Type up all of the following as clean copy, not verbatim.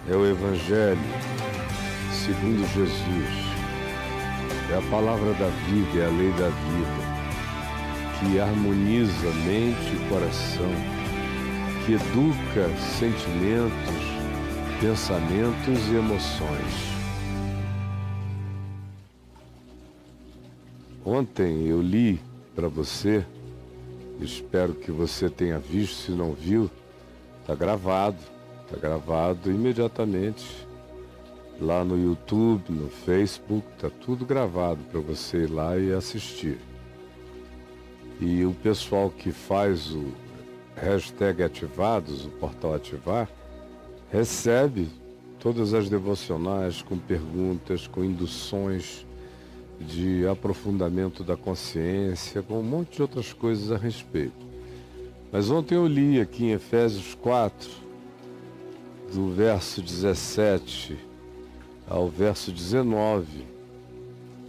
é o Evangelho segundo Jesus. É a palavra da vida, é a lei da vida, que harmoniza mente e coração, que educa sentimentos, pensamentos e emoções. Ontem eu li para você, espero que você tenha visto, se não viu, está gravado imediatamente lá no YouTube, no Facebook, está tudo gravado para você ir lá e assistir. E o pessoal que faz o #ativados, o portal Ativar, recebe todas as devocionais com perguntas, com induções de aprofundamento da consciência, com um monte de outras coisas a respeito. Mas ontem eu li aqui em Efésios 4, do verso 17 ao verso 19,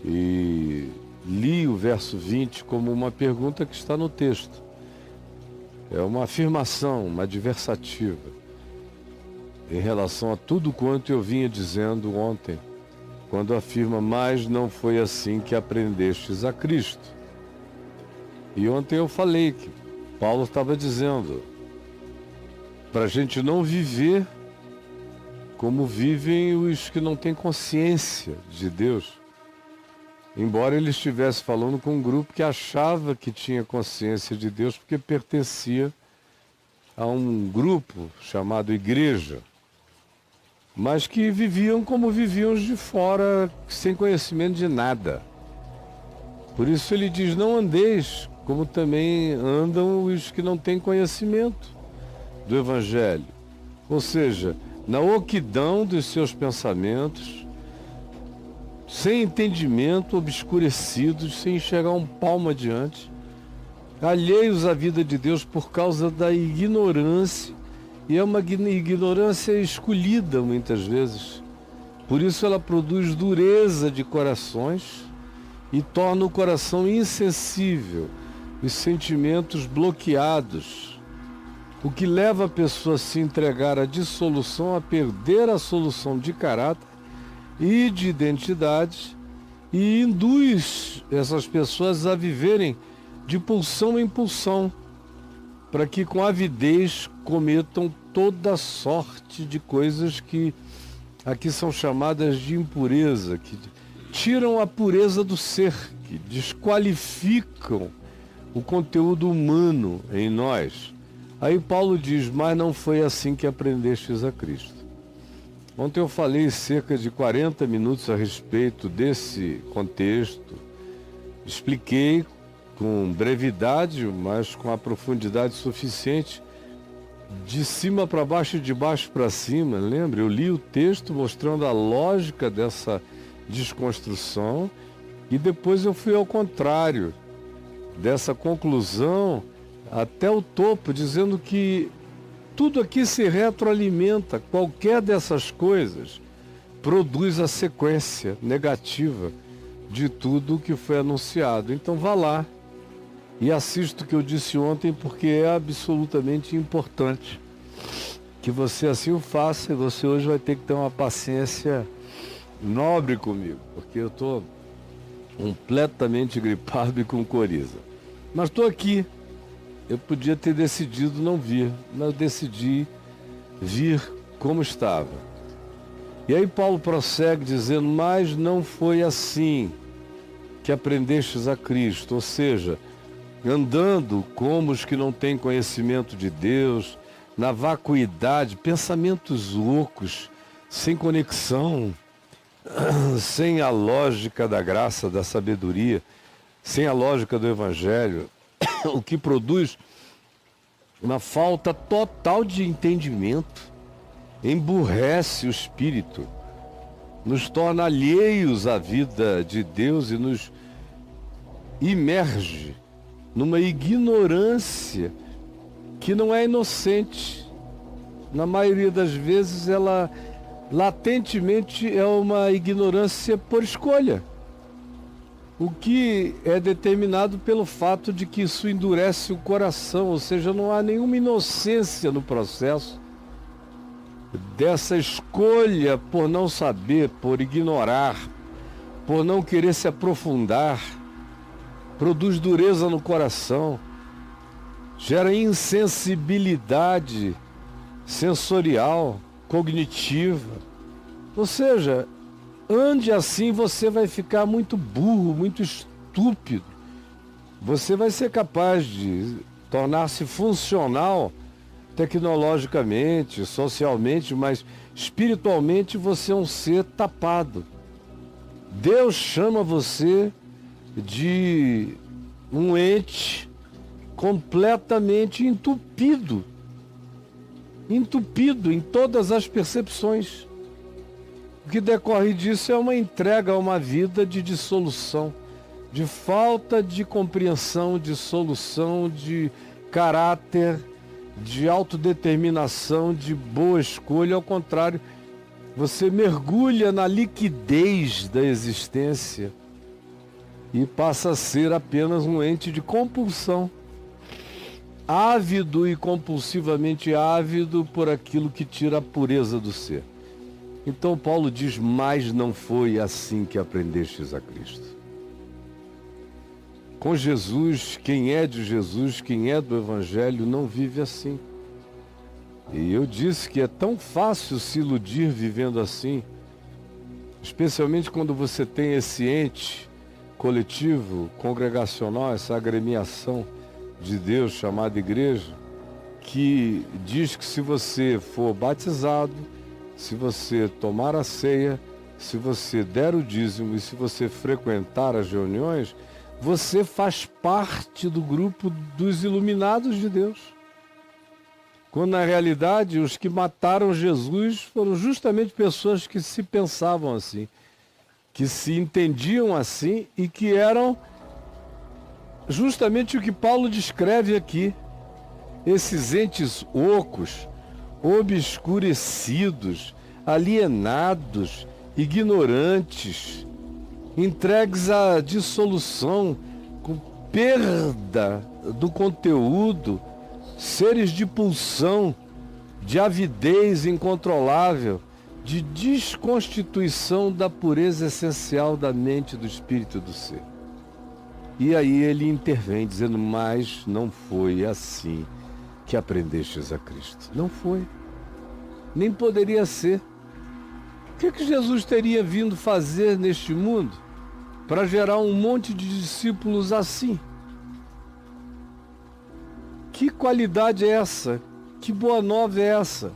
e li o verso 20 como uma pergunta que está no texto. É uma afirmação, uma adversativa, em relação a tudo quanto eu vinha dizendo ontem, quando afirma: mas não foi assim que aprendestes a Cristo. E ontem eu falei que Paulo estava dizendo para a gente não viver como vivem os que não têm consciência de Deus. Embora ele estivesse falando com um grupo que achava que tinha consciência de Deus porque pertencia a um grupo chamado igreja, mas que viviam como viviam os de fora, sem conhecimento de nada. Por isso ele diz: não andeis como também andam os que não têm conhecimento do Evangelho. Ou seja, na oquidão dos seus pensamentos, sem entendimento, obscurecidos, sem enxergar um palmo adiante, alheios à vida de Deus por causa da ignorância, e é uma ignorância escolhida muitas vezes. Por isso ela produz dureza de corações e torna o coração insensível, os sentimentos bloqueados, o que leva a pessoa a se entregar à dissolução, a perder a solução de caráter e de identidade, e induz essas pessoas a viverem de pulsão em pulsão, para que com avidez cometam toda sorte de coisas que aqui são chamadas de impureza, que tiram a pureza do ser, que desqualificam o conteúdo humano em nós. Aí Paulo diz: mas não foi assim que aprendestes a Cristo. Ontem eu falei cerca de 40 minutos a respeito desse contexto, expliquei com brevidade, mas com a profundidade suficiente, de cima para baixo e de baixo para cima. Lembra? Eu li o texto mostrando a lógica dessa desconstrução, e depois eu fui ao contrário dessa conclusão até o topo, dizendo que tudo aqui se retroalimenta. Qualquer dessas coisas produz a sequência negativa de tudo o que foi anunciado. Então vá lá e assista o que eu disse ontem, porque é absolutamente importante que você assim o faça. E você hoje vai ter que ter uma paciência nobre comigo, porque eu estou completamente gripado e com coriza. Mas estou aqui. Eu podia ter decidido não vir, mas eu decidi vir como estava. E aí Paulo prossegue dizendo: mas não foi assim que aprendestes a Cristo. Ou seja, andando como os que não têm conhecimento de Deus, na vacuidade, pensamentos loucos, sem conexão, sem a lógica da graça, da sabedoria, sem a lógica do Evangelho, o que produz uma falta total de entendimento, emburrece o espírito, nos torna alheios à vida de Deus e nos imerge numa ignorância que não é inocente. Na maioria das vezes ela latentemente é uma ignorância por escolha, o que é determinado pelo fato de que isso endurece o coração, ou seja, não há nenhuma inocência no processo. dessa escolha por não saber, por ignorar, por não querer se aprofundar, produz dureza no coração, gera insensibilidade sensorial, cognitiva. Ou seja, ande assim, você vai ficar muito burro, muito estúpido. Você vai ser capaz de tornar-se funcional tecnologicamente, socialmente, mas espiritualmente você é um ser tapado. Deus chama você de um ente completamente entupido em todas as percepções. O que decorre disso é uma entrega a uma vida de dissolução, de falta de compreensão, de solução, de caráter, de autodeterminação, de boa escolha. Ao contrário, você mergulha na liquidez da existência e passa a ser apenas um ente de compulsão, ávido e compulsivamente ávido por aquilo que tira a pureza do ser. Então Paulo diz, mas não foi assim que aprendestes a Cristo. Com Jesus, quem é de Jesus, quem é do Evangelho, não vive assim. E eu disse que é tão fácil se iludir vivendo assim, especialmente quando você tem esse ente coletivo, congregacional, essa agremiação de Deus chamada igreja, que diz que se você for batizado, se você tomar a ceia, se você der o dízimo e se você frequentar as reuniões, você faz parte do grupo dos iluminados de Deus. Quando na realidade os que mataram Jesus foram justamente pessoas que se pensavam assim, que se entendiam assim e que eram justamente o que Paulo descreve aqui. Esses entes ocos, obscurecidos, alienados, ignorantes, entregues à dissolução, com perda do conteúdo, seres de pulsão, de avidez incontrolável, de desconstituição da pureza essencial da mente, do espírito e do ser. E aí ele intervém dizendo, mas não foi assim que aprendestes a Cristo. Não foi. Nem poderia ser. O que Jesus teria vindo fazer neste mundo para gerar um monte de discípulos assim? Que qualidade é essa? Que boa nova é essa?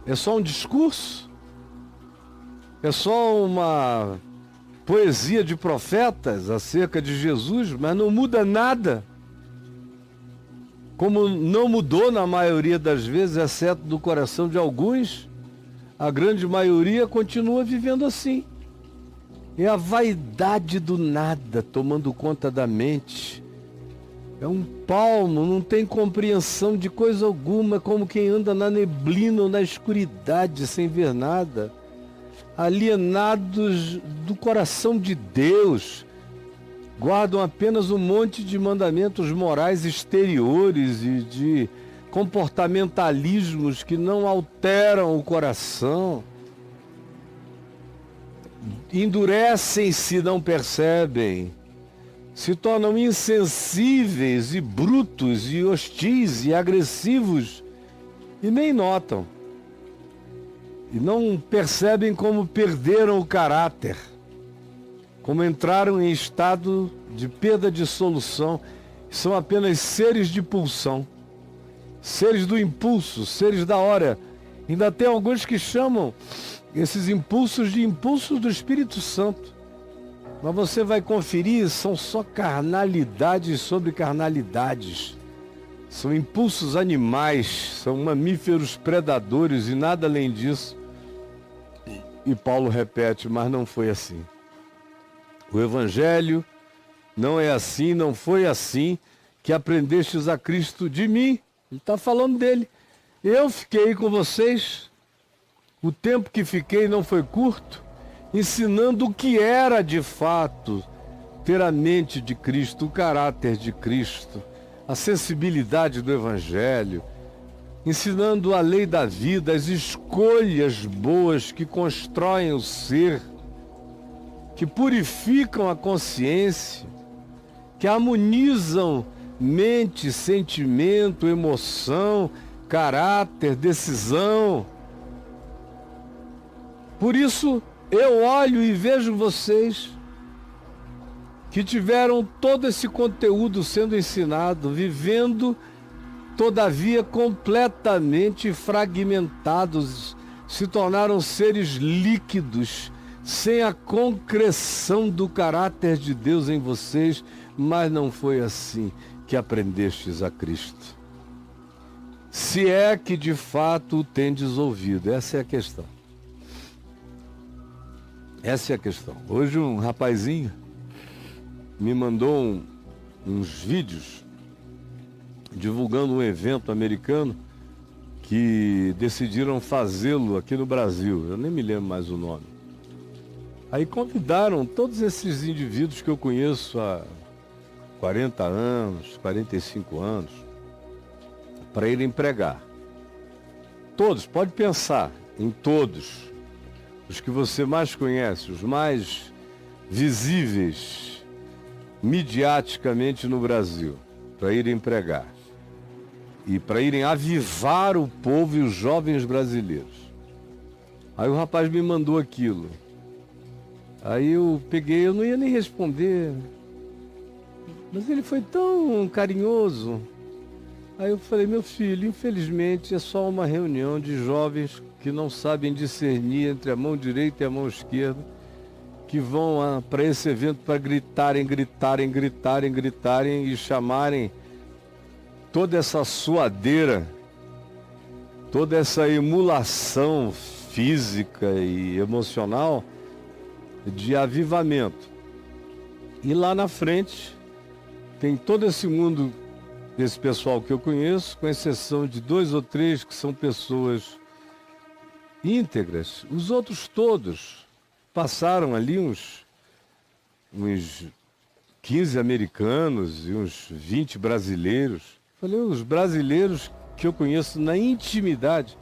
É só um discurso? É só uma poesia de profetas acerca de Jesus, mas não muda nada. Como não mudou na maioria das vezes, exceto do coração de alguns, a grande maioria continua vivendo assim. É a vaidade do nada tomando conta da mente. É um palmo, não tem compreensão de coisa alguma, como quem anda na neblina ou na escuridade sem ver nada. Alienados do coração de Deus, guardam apenas um monte de mandamentos morais exteriores e de comportamentalismos que não alteram o coração. Endurecem se não percebem, se tornam insensíveis e brutos e hostis e agressivos e nem notam. E não percebem como perderam o caráter, como entraram em estado de perda de solução. São apenas seres de pulsão, seres do impulso, seres da hora. Ainda tem alguns que chamam esses impulsos de impulsos do Espírito Santo. Mas você vai conferir, são só carnalidades sobre carnalidades. São impulsos animais, são mamíferos predadores e nada além disso. E Paulo repete, mas não foi assim. O Evangelho não é assim, não foi assim que aprendestes a Cristo de mim. Ele está falando dele. Eu fiquei com vocês, o tempo que fiquei não foi curto, ensinando o que era de fato ter a mente de Cristo, o caráter de Cristo, a sensibilidade do Evangelho, ensinando a lei da vida, as escolhas boas que constroem o ser, que purificam a consciência, que harmonizam mente, sentimento, emoção, caráter, decisão. Por isso, eu olho e vejo vocês que tiveram todo esse conteúdo sendo ensinado, vivendo, todavia, completamente fragmentados, se tornaram seres líquidos, sem a concreção do caráter de Deus em vocês, mas não foi assim que aprendestes a Cristo. Se é que de fato o tendes ouvido, essa é a questão. Essa é a questão. Hoje um rapazinho me mandou uns vídeos divulgando um evento americano que decidiram fazê-lo aqui no Brasil. Eu nem me lembro mais o nome. Aí convidaram todos esses indivíduos que eu conheço há 40 anos, 45 anos, para irem pregar. Todos, pode pensar em todos. Os que você mais conhece, os mais visíveis midiaticamente no Brasil, para irem pregar e para irem avivar o povo e os jovens brasileiros. Aí o rapaz me mandou aquilo. Aí eu peguei, eu não ia nem responder, mas ele foi tão carinhoso. Aí eu falei, meu filho, infelizmente é só uma reunião de jovens que não sabem discernir entre a mão direita e a mão esquerda, que vão para esse evento para gritarem e chamarem toda essa suadeira, toda essa emulação física e emocional de avivamento. E lá na frente tem todo esse mundo, esse pessoal que eu conheço, com exceção de 2 ou 3 que são pessoas íntegras. Os outros todos passaram ali uns 15 americanos e uns 20 brasileiros. Falei, os brasileiros que eu conheço na intimidade,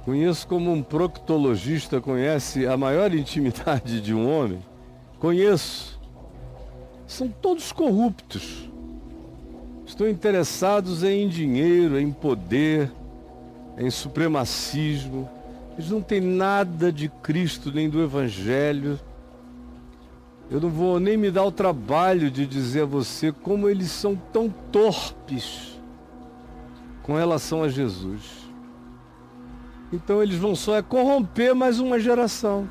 conheço como um proctologista conhece a maior intimidade de um homem. Conheço. São todos corruptos. Estão interessados em dinheiro, em poder, em supremacismo. Eles não têm nada de Cristo nem do Evangelho. Eu não vou nem me dar o trabalho de dizer a você como eles são tão torpes com relação a Jesus. Então eles vão só corromper mais uma geração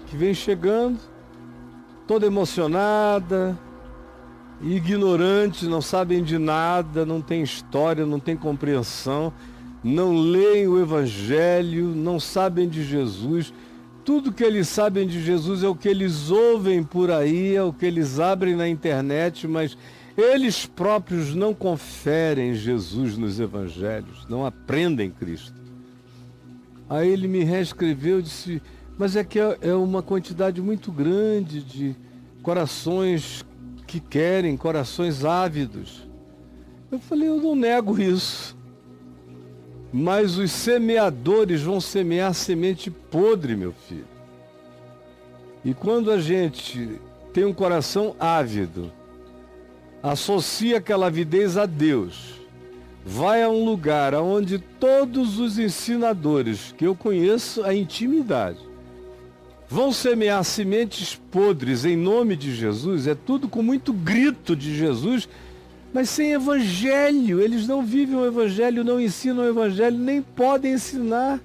que vem chegando, toda emocionada, ignorante, não sabem de nada, não tem história, não tem compreensão, não leem o Evangelho, não sabem de Jesus. Tudo que eles sabem de Jesus é o que eles ouvem por aí, é o que eles abrem na internet, mas eles próprios não conferem Jesus nos Evangelhos, não aprendem Cristo. Aí ele me reescreveu e disse, mas é que é uma quantidade muito grande de corações que querem, corações ávidos. Eu falei, eu não nego isso. Mas os semeadores vão semear semente podre, meu filho. E quando a gente tem um coração ávido, associa aquela avidez a Deus, vai a um lugar onde todos os ensinadores que eu conheço, a intimidade, vão semear sementes podres em nome de Jesus, é tudo com muito grito de Jesus, mas sem evangelho. Eles não vivem o evangelho, não ensinam o evangelho, nem podem ensinar.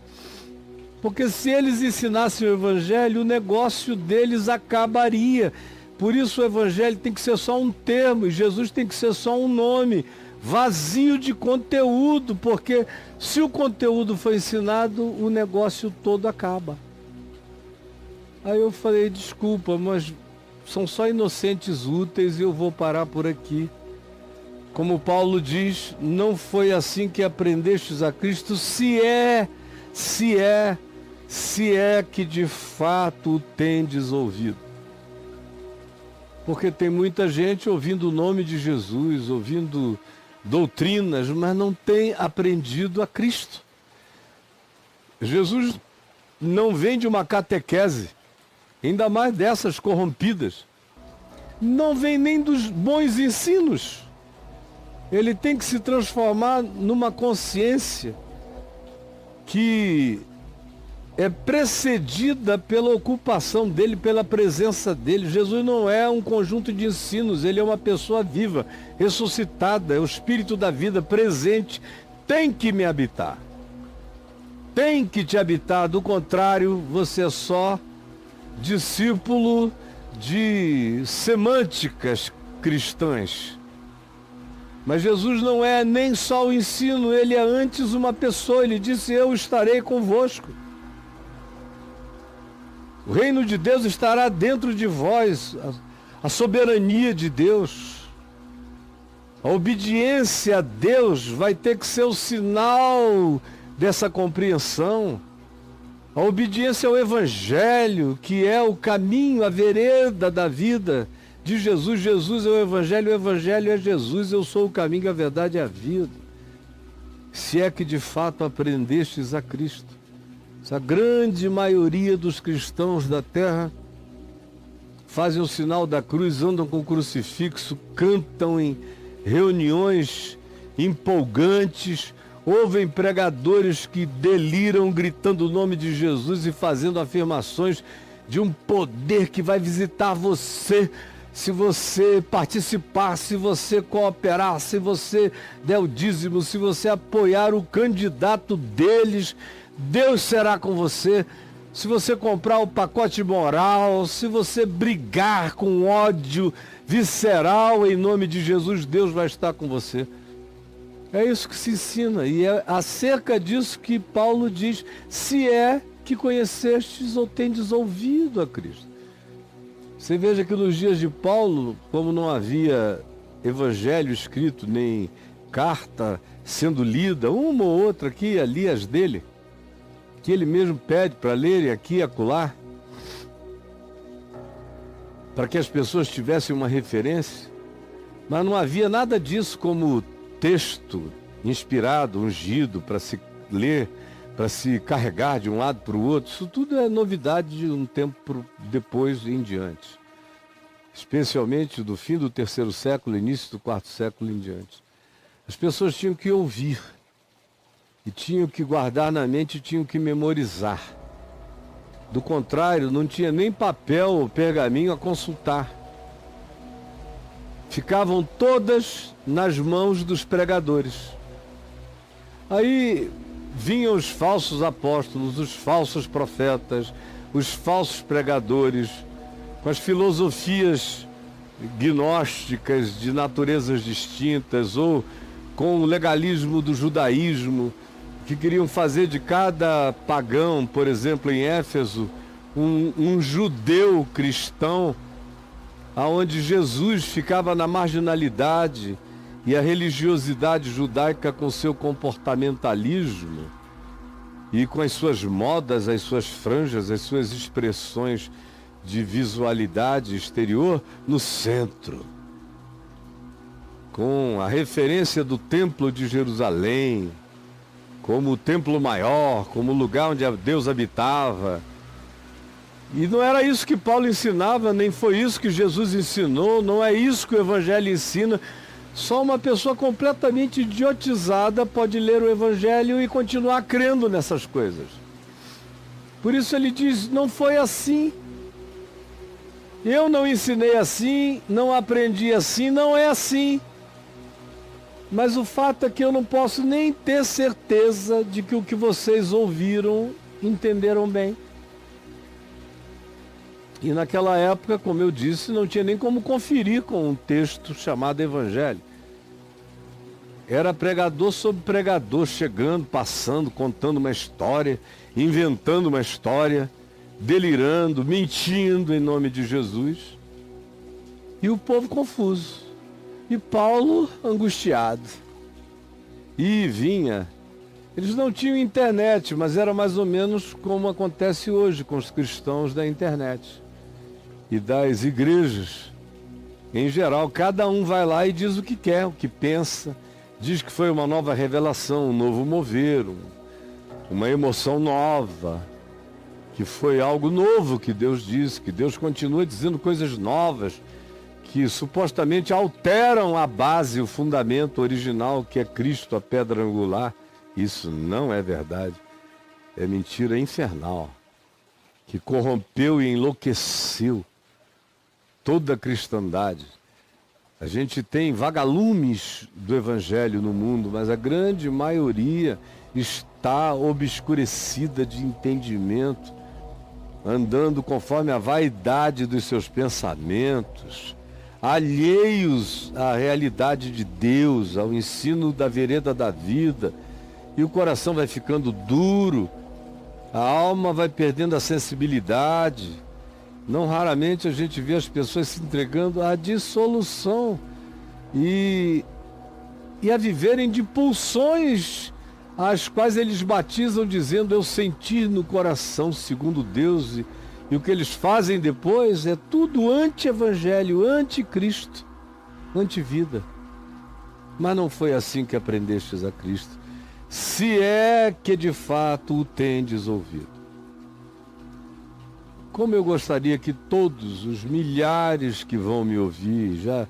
Porque se eles ensinassem o evangelho, o negócio deles acabaria. Por isso o evangelho tem que ser só um termo, e Jesus tem que ser só um nome, vazio de conteúdo, porque se o conteúdo for ensinado, o negócio todo acaba. Aí eu falei, desculpa, mas são só inocentes úteis e eu vou parar por aqui. Como Paulo diz, não foi assim que aprendestes a Cristo, se é que de fato o tendes ouvido. Porque tem muita gente ouvindo o nome de Jesus, ouvindo doutrinas, mas não tem aprendido a Cristo. Jesus não vem de uma catequese, ainda mais dessas corrompidas. Não vem nem dos bons ensinos. Ele tem que se transformar numa consciência que é precedida pela ocupação dele, pela presença dele. Jesus não é um conjunto de ensinos, ele é uma pessoa viva, ressuscitada, é o Espírito da vida presente, tem que me habitar. Tem que te habitar, do contrário, você é só discípulo de semânticas cristãs. Mas Jesus não é nem só o ensino, ele é antes uma pessoa. Ele disse: eu estarei convosco. O reino de Deus estará dentro de vós, a soberania de Deus. A obediência a Deus vai ter que ser o sinal dessa compreensão. A obediência ao Evangelho, que é o caminho, a vereda da vida de Jesus. Jesus é o Evangelho é Jesus. Eu sou o caminho, a verdade e a vida. Se é que de fato aprendestes a Cristo. Essa grande maioria dos cristãos da terra fazem o sinal da cruz, andam com o crucifixo, cantam em reuniões empolgantes, ouvem pregadores que deliram gritando o nome de Jesus e fazendo afirmações de um poder que vai visitar você se você participar, se você cooperar, se você der o dízimo, se você apoiar o candidato deles, Deus será com você. Se você comprar o pacote moral, se você brigar com ódio visceral em nome de Jesus, Deus vai estar com você. É isso que se ensina, e é acerca disso que Paulo diz: se é que conhecestes ou tendes ouvido a Cristo. Você veja que nos dias de Paulo, como não havia evangelho escrito, nem carta sendo lida, uma ou outra aqui e ali, as dele, que ele mesmo pede para lerem aqui e acolá, para que as pessoas tivessem uma referência, mas não havia nada disso como texto inspirado, ungido, para se ler, para se carregar de um lado para o outro. Isso tudo é novidade de um tempo depois em diante, especialmente do fim do 3º século, início do 4º século em diante. As pessoas tinham que ouvir, e tinham que guardar na mente, tinham que memorizar. Do contrário, não tinha nem papel ou pergaminho a consultar. Ficavam todas nas mãos dos pregadores. Aí vinham os falsos apóstolos, os falsos profetas, os falsos pregadores, com as filosofias gnósticas de naturezas distintas, ou com o legalismo do judaísmo, que queriam fazer de cada pagão, por exemplo, em Éfeso, um judeu cristão, aonde Jesus ficava na marginalidade e a religiosidade judaica com seu comportamentalismo e com as suas modas, as suas franjas, as suas expressões de visualidade exterior no centro, com a referência do Templo de Jerusalém como o templo maior, como o lugar onde Deus habitava. E não era isso que Paulo ensinava, nem foi isso que Jesus ensinou, não é isso que o Evangelho ensina. Só uma pessoa completamente idiotizada pode ler o Evangelho e continuar crendo nessas coisas. Por isso ele diz: não foi assim. Eu não ensinei assim, não aprendi assim, não é assim. Mas o fato é que eu não posso nem ter certeza de que o que vocês ouviram, entenderam bem. E naquela época, como eu disse, não tinha nem como conferir com um texto chamado Evangelho. Era pregador sobre pregador, chegando, passando, contando uma história, inventando uma história, delirando, mentindo em nome de Jesus. E o povo confuso. E Paulo angustiado. E vinha. Eles não tinham internet, mas era mais ou menos como acontece hoje com os cristãos da internet e das igrejas. Em geral, cada um vai lá e diz o que quer, o que pensa, Diz que foi uma nova revelação, um novo mover, uma emoção nova, que foi algo novo que Deus disse, que Deus continua dizendo coisas novas, que supostamente alteram a base, o fundamento original, que é Cristo, a pedra angular. Isso não é verdade. É mentira infernal, que corrompeu e enlouqueceu toda a cristandade. A gente tem vagalumes do Evangelho no mundo, mas a grande maioria está obscurecida de entendimento, andando conforme a vaidade dos seus pensamentos, alheios à realidade de Deus, ao ensino da vereda da vida, e o coração vai ficando duro, a alma vai perdendo a sensibilidade. Não raramente a gente vê as pessoas se entregando à dissolução e a viverem de pulsões as quais eles batizam dizendo eu senti no coração segundo Deus, e o que eles fazem depois é tudo anti-evangelho, anti-Cristo, anti-vida. Mas não foi assim que aprendestes a Cristo, se é que de fato o tendes ouvido. Como eu gostaria que todos os milhares que vão me ouvir, já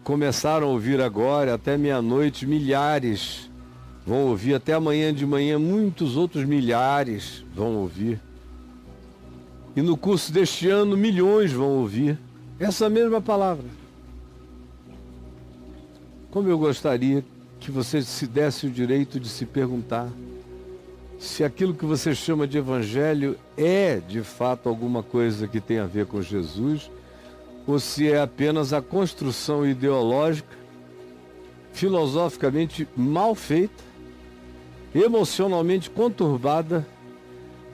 começaram a ouvir agora, até meia-noite, milhares vão ouvir, até amanhã de manhã, muitos outros milhares vão ouvir. E no curso deste ano, milhões vão ouvir essa mesma palavra. Como eu gostaria que você se desse o direito de se perguntar se aquilo que você chama de evangelho é, de fato, alguma coisa que tem a ver com Jesus, ou se é apenas a construção ideológica, filosoficamente mal feita, emocionalmente conturbada,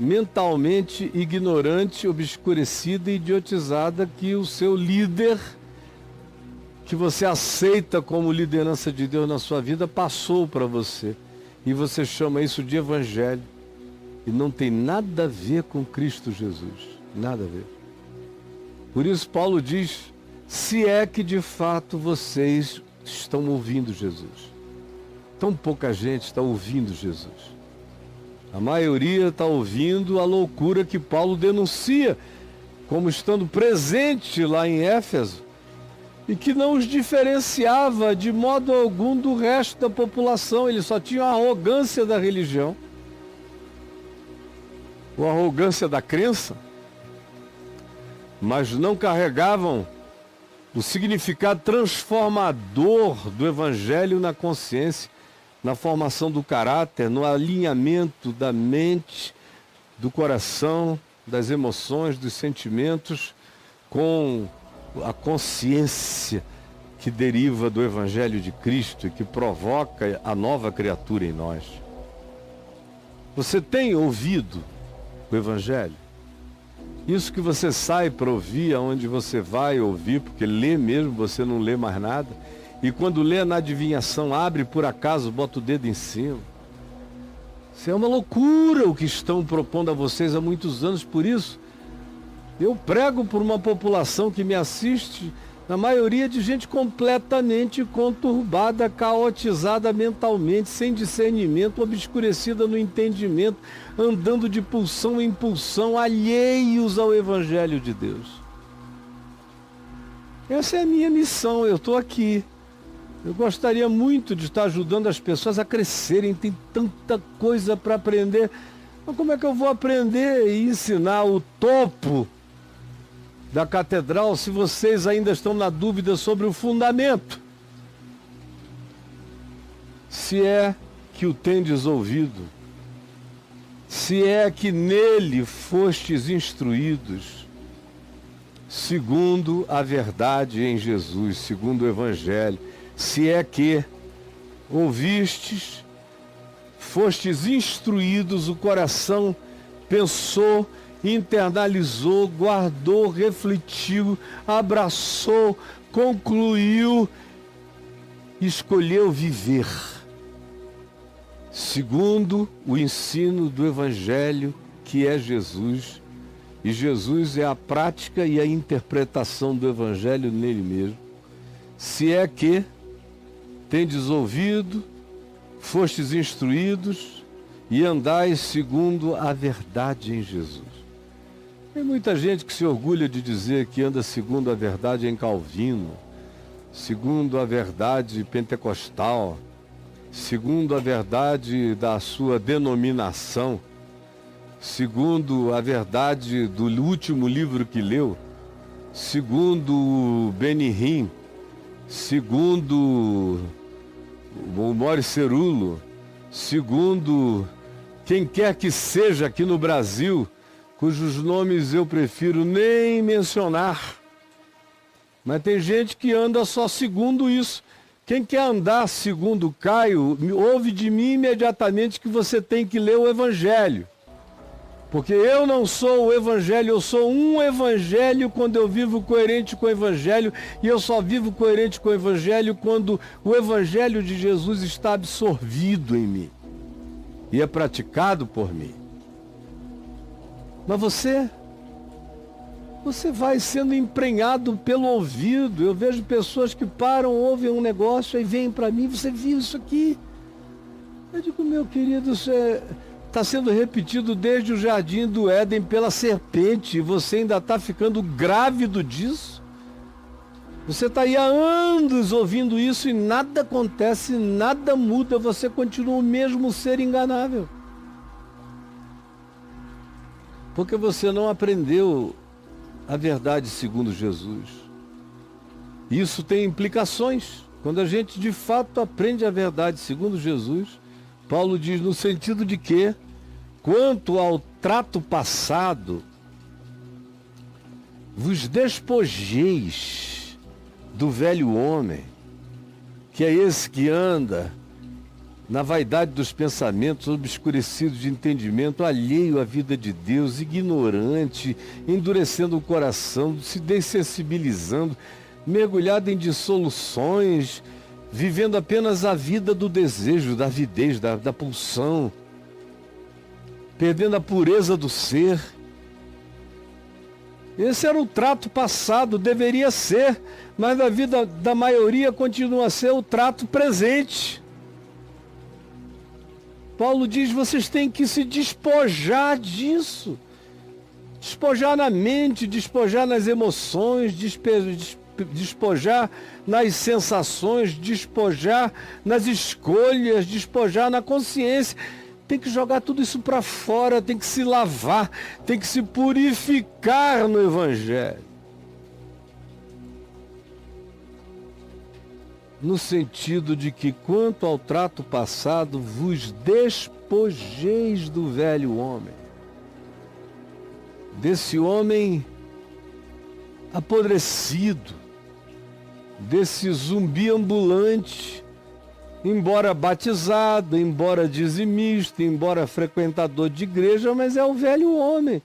mentalmente ignorante, obscurecida e idiotizada, que o seu líder, que você aceita como liderança de Deus na sua vida, passou para você. E você chama isso de evangelho. E não tem nada a ver com Cristo Jesus. Nada a ver. Por isso Paulo diz, se é que de fato vocês estão ouvindo Jesus. Tão pouca gente está ouvindo Jesus. A maioria está ouvindo a loucura que Paulo denuncia, como estando presente lá em Éfeso, e que não os diferenciava de modo algum do resto da população. Eles só tinham a arrogância da religião, ou a arrogância da crença, mas não carregavam o significado transformador do Evangelho na consciência, na formação do caráter, no alinhamento da mente, do coração, das emoções, dos sentimentos, com a consciência que deriva do Evangelho de Cristo e que provoca a nova criatura em nós. Você tem ouvido o Evangelho? Isso que você sai para ouvir, aonde você vai ouvir, porque lê mesmo, você não lê mais nada, e quando lê na adivinhação, abre por acaso, bota o dedo em cima. Isso é uma loucura o que estão propondo a vocês há muitos anos. Por isso, eu prego por uma população que me assiste, na maioria de gente completamente conturbada, caotizada mentalmente, sem discernimento, obscurecida no entendimento, andando de pulsão em pulsão, alheios ao Evangelho de Deus. Essa é a minha missão, eu estou aqui. Eu gostaria muito de estar ajudando as pessoas a crescerem, tem tanta coisa para aprender. Mas como é que eu vou aprender e ensinar o topo da catedral se vocês ainda estão na dúvida sobre o fundamento? Se é que o tendes ouvido, se é que nele fostes instruídos, segundo a verdade em Jesus, segundo o Evangelho, se é que ouvistes, fostes instruídos, o coração pensou, internalizou, guardou, refletiu, abraçou, concluiu, escolheu viver segundo o ensino do Evangelho, que é Jesus, e Jesus é a prática e a interpretação do Evangelho nele mesmo. Se é que tendes ouvido, fostes instruídos e andais segundo a verdade em Jesus. Tem muita gente que se orgulha de dizer que anda segundo a verdade em Calvino, segundo a verdade pentecostal, segundo a verdade da sua denominação, segundo a verdade do último livro que leu, segundo Benihim, segundo o Maurice Cerulo, segundo quem quer que seja aqui no Brasil, cujos nomes eu prefiro nem mencionar. Mas tem gente que anda só segundo isso. Quem quer andar segundo Caio, ouve de mim imediatamente que você tem que ler o Evangelho. Porque eu não sou o Evangelho, eu sou um Evangelho quando eu vivo coerente com o Evangelho, e eu só vivo coerente com o Evangelho quando o Evangelho de Jesus está absorvido em mim e é praticado por mim. Mas você vai sendo emprenhado pelo ouvido. Eu vejo pessoas que param, ouvem um negócio e vêm para mim: você viu isso aqui? Eu digo: meu querido, isso está sendo repetido desde o jardim do Éden pela serpente, e você ainda está ficando grávido disso? Você está aí há anos ouvindo isso e nada acontece, nada muda, você continua o mesmo ser enganável. Porque você não aprendeu a verdade segundo Jesus. Isso tem implicações. Quando a gente de fato aprende a verdade segundo Jesus, Paulo diz no sentido de que, quanto ao trato passado, vos despojeis do velho homem, que é esse que anda na vaidade dos pensamentos, obscurecido de entendimento, alheio à vida de Deus, ignorante, endurecendo o coração, se dessensibilizando, mergulhado em dissoluções, vivendo apenas a vida do desejo, da avidez, da pulsão, perdendo a pureza do ser. Esse era o trato passado, deveria ser, mas na vida da maioria continua a ser o trato presente. Paulo diz: vocês têm que se despojar disso. Despojar na mente, despojar nas emoções, despojar nas sensações, despojar nas escolhas, despojar na consciência. Tem que jogar tudo isso para fora, tem que se lavar, tem que se purificar no Evangelho. No sentido de que, quanto ao trato passado, vos despojeis do velho homem. Desse homem apodrecido, desse zumbi ambulante, embora batizado, embora dizimista, embora frequentador de igreja, mas é o velho homem,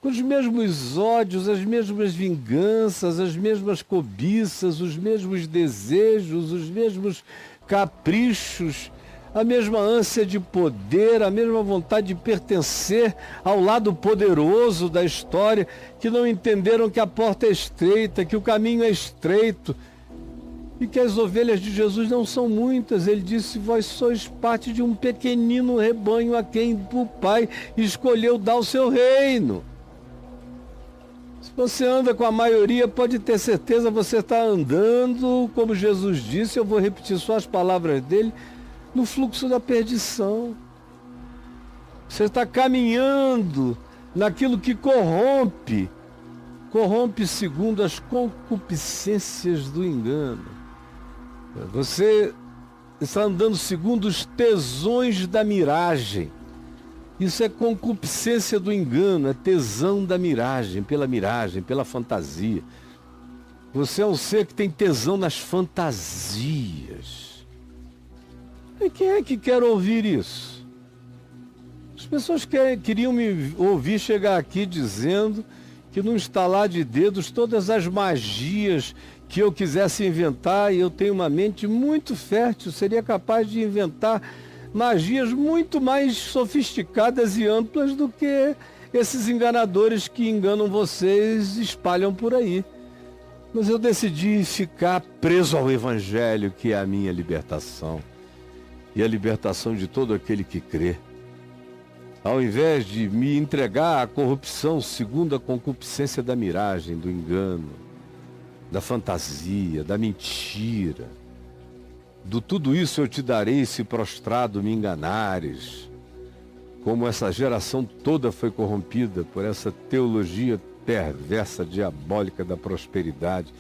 com os mesmos ódios, as mesmas vinganças, as mesmas cobiças, os mesmos desejos, os mesmos caprichos, a mesma ânsia de poder, a mesma vontade de pertencer ao lado poderoso da história, que não entenderam que a porta é estreita, que o caminho é estreito, e que as ovelhas de Jesus não são muitas. Ele disse: vós sois parte de um pequenino rebanho a quem o Pai escolheu dar o seu reino. Se você anda com a maioria, pode ter certeza, você está andando, como Jesus disse, eu vou repetir só as palavras dele, no fluxo da perdição. Você está caminhando naquilo que corrompe segundo as concupiscências do engano. Você está andando segundo os tesões da miragem. Isso é concupiscência do engano, é tesão da miragem, pela fantasia. Você é um ser que tem tesão nas fantasias. E quem é que quer ouvir isso? As pessoas queriam me ouvir chegar aqui dizendo que no estalar de dedos todas as magias que eu quisesse inventar, e eu tenho uma mente muito fértil, seria capaz de inventar magias muito mais sofisticadas e amplas do que esses enganadores que enganam vocês e espalham por aí. Mas eu decidi ficar preso ao Evangelho, que é a minha libertação. e a libertação de todo aquele que crê. Ao invés de me entregar à corrupção segundo a concupiscência da miragem, do engano, da fantasia, da mentira, do tudo isso eu te darei se prostrado me enganares. Como essa geração toda foi corrompida por essa teologia perversa, diabólica da prosperidade,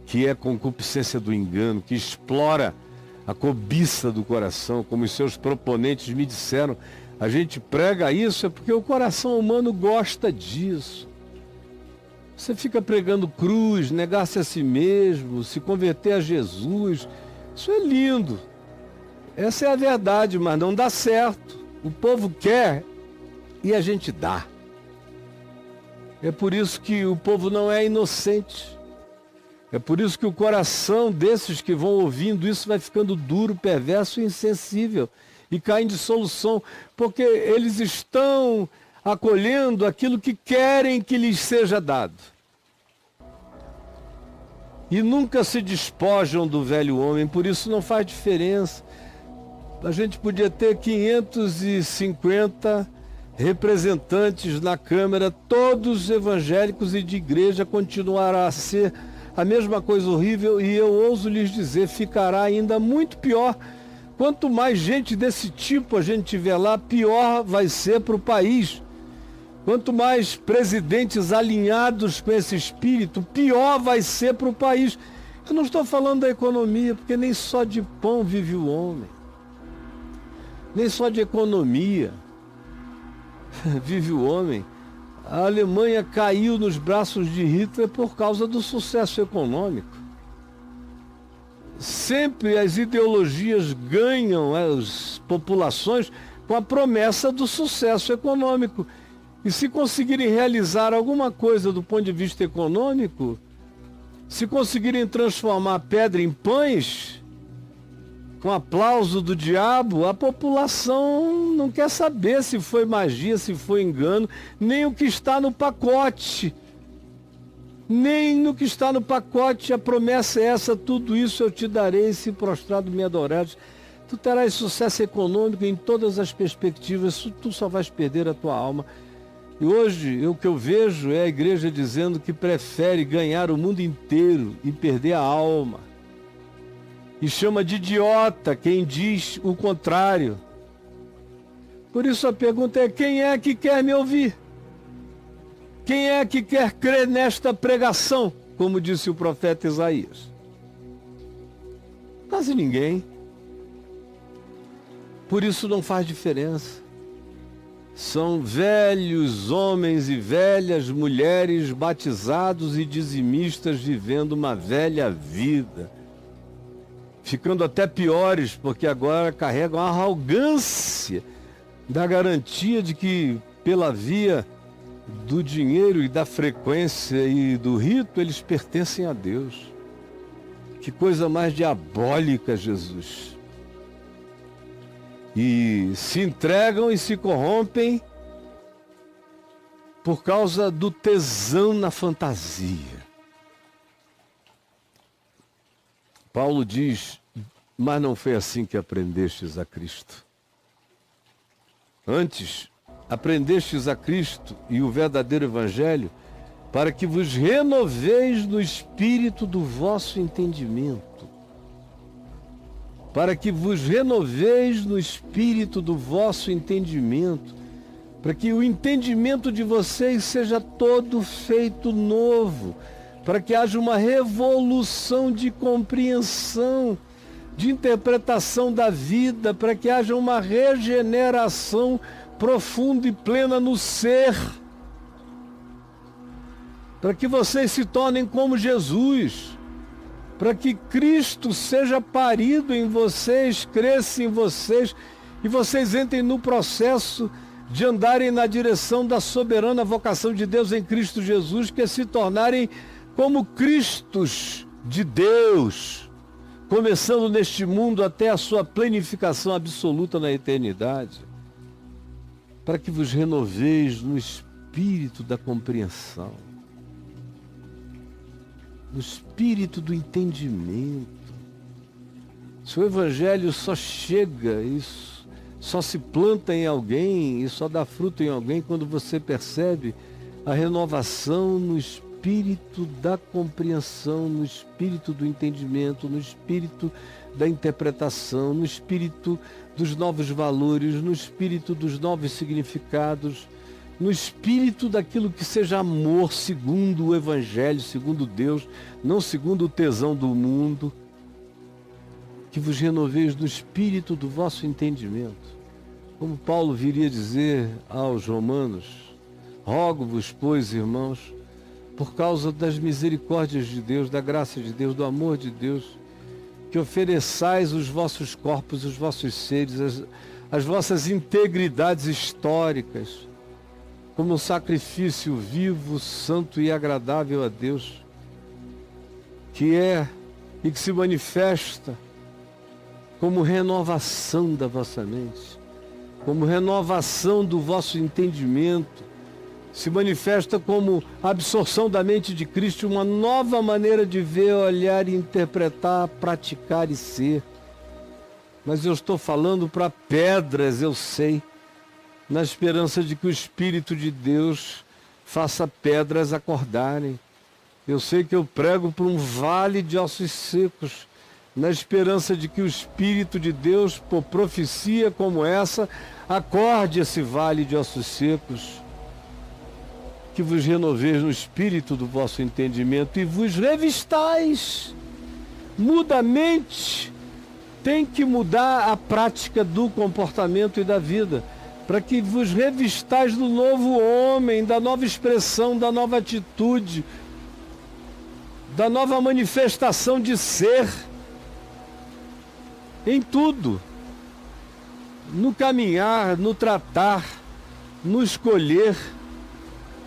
que é concupiscência do engano, que explora a cobiça do coração, como os seus proponentes me disseram. A gente prega isso é porque o coração humano gosta disso. Você fica pregando cruz, negar-se a si mesmo, se converter a Jesus. Isso é lindo. Essa é a verdade, mas não dá certo. O povo quer e a gente dá. É por isso que o povo não é inocente. É por isso que o coração desses que vão ouvindo isso vai ficando duro, perverso e insensível. E cai em dissolução, porque eles estão acolhendo aquilo que querem que lhes seja dado. E nunca se despojam do velho homem, por isso não faz diferença. A gente podia ter 550 representantes na Câmara, todos evangélicos e de igreja, continuará a ser a mesma coisa horrível, e eu ouso lhes dizer, ficará ainda muito pior. Quanto mais gente desse tipo a gente tiver lá, pior vai ser para o país. Quanto mais presidentes alinhados com esse espírito, pior vai ser para o país. Eu não estou falando da economia, porque nem só de pão vive o homem. Nem só de economia vive o homem. A Alemanha caiu nos braços de Hitler por causa do sucesso econômico. Sempre as ideologias ganham as populações com a promessa do sucesso econômico. E se conseguirem realizar alguma coisa do ponto de vista econômico, se conseguirem transformar pedra em pães, com aplauso do diabo, a população não quer saber se foi magia, se foi engano, nem o que está no pacote. Nem no que está no pacote, a promessa é essa: tudo isso eu te darei se prostrado me adorares. Tu terás sucesso econômico em todas as perspectivas, tu só vais perder a tua alma. E hoje o que eu vejo é a igreja dizendo que prefere ganhar o mundo inteiro e perder a alma. E chama de idiota quem diz o contrário. Por isso a pergunta é: quem é que quer me ouvir? Quem é que quer crer nesta pregação, como disse o profeta Isaías? Quase ninguém. Por isso não faz diferença. São velhos homens e velhas mulheres batizados e dizimistas vivendo uma velha vida. Ficando até piores, porque agora carregam a arrogância da garantia de que, pela via do dinheiro e da frequência e do rito, eles pertencem a Deus. Que coisa mais diabólica, Jesus. E se entregam e se corrompem por causa do tesão na fantasia. Paulo diz: mas não foi assim que aprendestes a Cristo. Antes, aprendestes a Cristo e o verdadeiro Evangelho, para que vos renoveis no espírito do vosso entendimento. Para que vos renoveis no espírito do vosso entendimento. Para que o entendimento de vocês seja todo feito novo. Para que haja uma revolução de compreensão, de interpretação da vida. Para que haja uma regeneração profunda e plena no ser, para que vocês se tornem como Jesus, para que Cristo seja parido em vocês, cresça em vocês, e vocês entrem no processo de andarem na direção da soberana vocação de Deus em Cristo Jesus, que é se tornarem como Cristos de Deus, começando neste mundo até a sua plenificação absoluta na eternidade. Para que vos renoveis no espírito da compreensão, no espírito do entendimento, Se o Evangelho só chega, isso só se planta em alguém e só dá fruto em alguém quando você percebe a renovação no espírito da compreensão, no espírito do entendimento, no espírito da interpretação, no espírito dos novos valores, no espírito dos novos significados, no espírito daquilo que seja amor segundo o Evangelho, segundo Deus, não segundo o tesão do mundo. Que vos renoveis no espírito do vosso entendimento. Como Paulo viria dizer aos romanos: rogo-vos, pois, irmãos, por causa das misericórdias de Deus, da graça de Deus, do amor de Deus, que ofereçais os vossos corpos, os vossos seres, as vossas integridades históricas, como um sacrifício vivo, santo e agradável a Deus, que é e que se manifesta como renovação da vossa mente, como renovação do vosso entendimento, se manifesta como absorção da mente de Cristo, uma nova maneira de ver, olhar, interpretar, praticar e ser. Mas eu estou falando para pedras, eu sei, na esperança de que o Espírito de Deus faça pedras acordarem. Eu sei que eu prego para um vale de ossos secos, na esperança de que o Espírito de Deus, por profecia como essa, acorde esse vale de ossos secos, que vos renoveis no espírito do vosso entendimento e vos revistais. Muda a mente, tem que mudar a prática do comportamento e da vida, para que vos revistais do novo homem, da nova expressão, da nova atitude, da nova manifestação de ser, em tudo, no caminhar, no tratar, no escolher,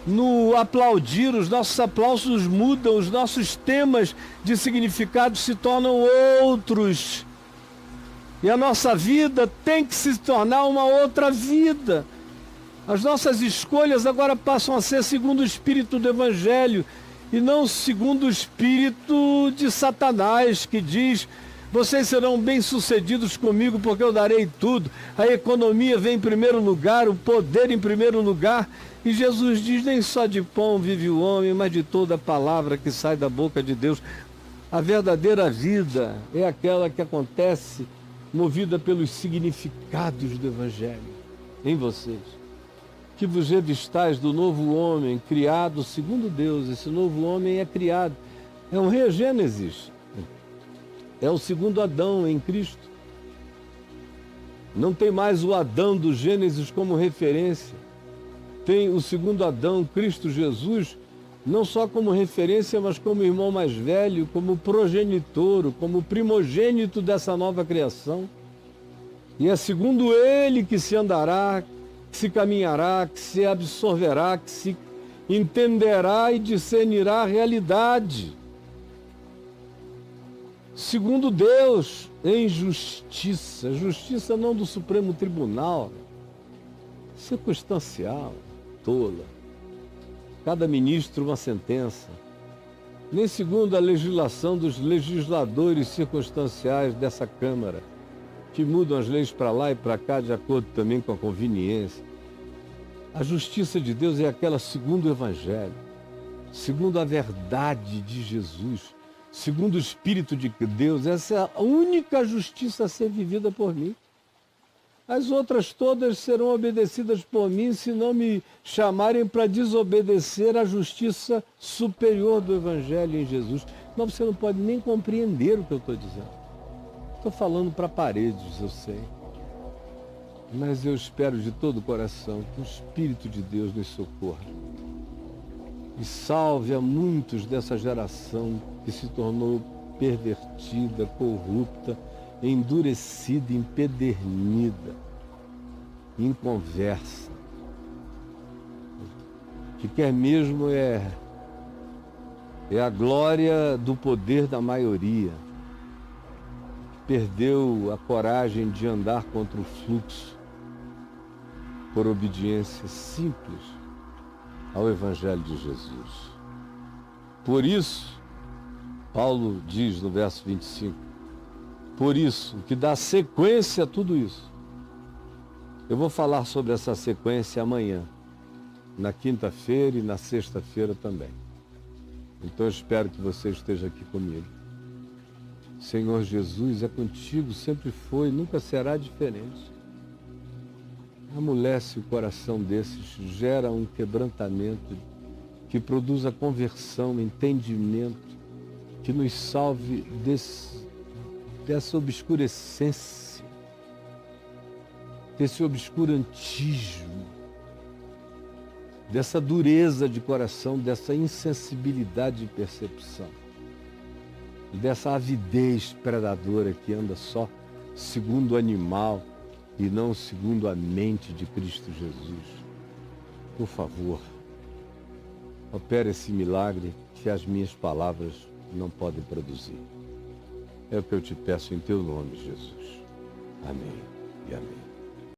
no aplaudir. Os nossos aplausos mudam, os nossos temas de significado se tornam outros. E a nossa vida tem que se tornar uma outra vida. As nossas escolhas agora passam a ser segundo o espírito do Evangelho e não segundo o espírito de Satanás, que diz: vocês serão bem-sucedidos comigo porque eu darei tudo. A economia vem em primeiro lugar, o poder em primeiro lugar. E Jesus diz: nem só de pão vive o homem, mas de toda a palavra que sai da boca de Deus. A verdadeira vida é aquela que acontece movida pelos significados do Evangelho em vocês. Que vos revistais do novo homem, criado segundo Deus. Esse novo homem é criado. É um regênesis. É o segundo Adão em Cristo. Não tem mais o Adão do Gênesis como referência. Tem o segundo Adão, Cristo Jesus, não só como referência, mas como irmão mais velho, como progenitor, como primogênito dessa nova criação. E é segundo ele que se andará, que se caminhará, que se absorverá, que se entenderá e discernirá a realidade. Segundo Deus, em justiça. Justiça não do Supremo Tribunal, circunstancial, tola. Cada ministro uma sentença. Nem segundo a legislação dos legisladores circunstanciais dessa Câmara, que mudam as leis para lá e para cá de acordo também com a conveniência. A justiça de Deus é aquela segundo o Evangelho, segundo a verdade de Jesus, segundo o Espírito de Deus. Essa é a única justiça a ser vivida por mim. As outras todas serão obedecidas por mim se não me chamarem para desobedecer à justiça superior do Evangelho em Jesus. Mas você não pode nem compreender o que eu estou dizendo. Estou falando para paredes, eu sei. Mas eu espero de todo o coração que o Espírito de Deus nos socorra e salve a muitos dessa geração que se tornou pervertida, corrupta, endurecida, empedernida, inconversa, que quer mesmo é a glória do poder da maioria, perdeu a coragem de andar contra o fluxo por obediência simples ao Evangelho de Jesus. Por isso, Paulo diz no verso 25, Por isso, o que dá sequência a tudo isso. Eu vou falar sobre essa sequência amanhã, na quinta-feira e na sexta-feira também. Então eu espero que você esteja aqui comigo. Senhor Jesus é contigo, sempre foi, nunca será diferente. Amolece o coração desses, gera um quebrantamento que produza conversão, entendimento, que nos salve dessa obscurecência, desse obscurantismo, dessa dureza de coração, dessa insensibilidade de percepção, dessa avidez predadora que anda só segundo o animal e não segundo a mente de Cristo Jesus. Por favor, opere esse milagre que as minhas palavras não podem produzir. É o que eu te peço em teu nome, Jesus. Amém e amém.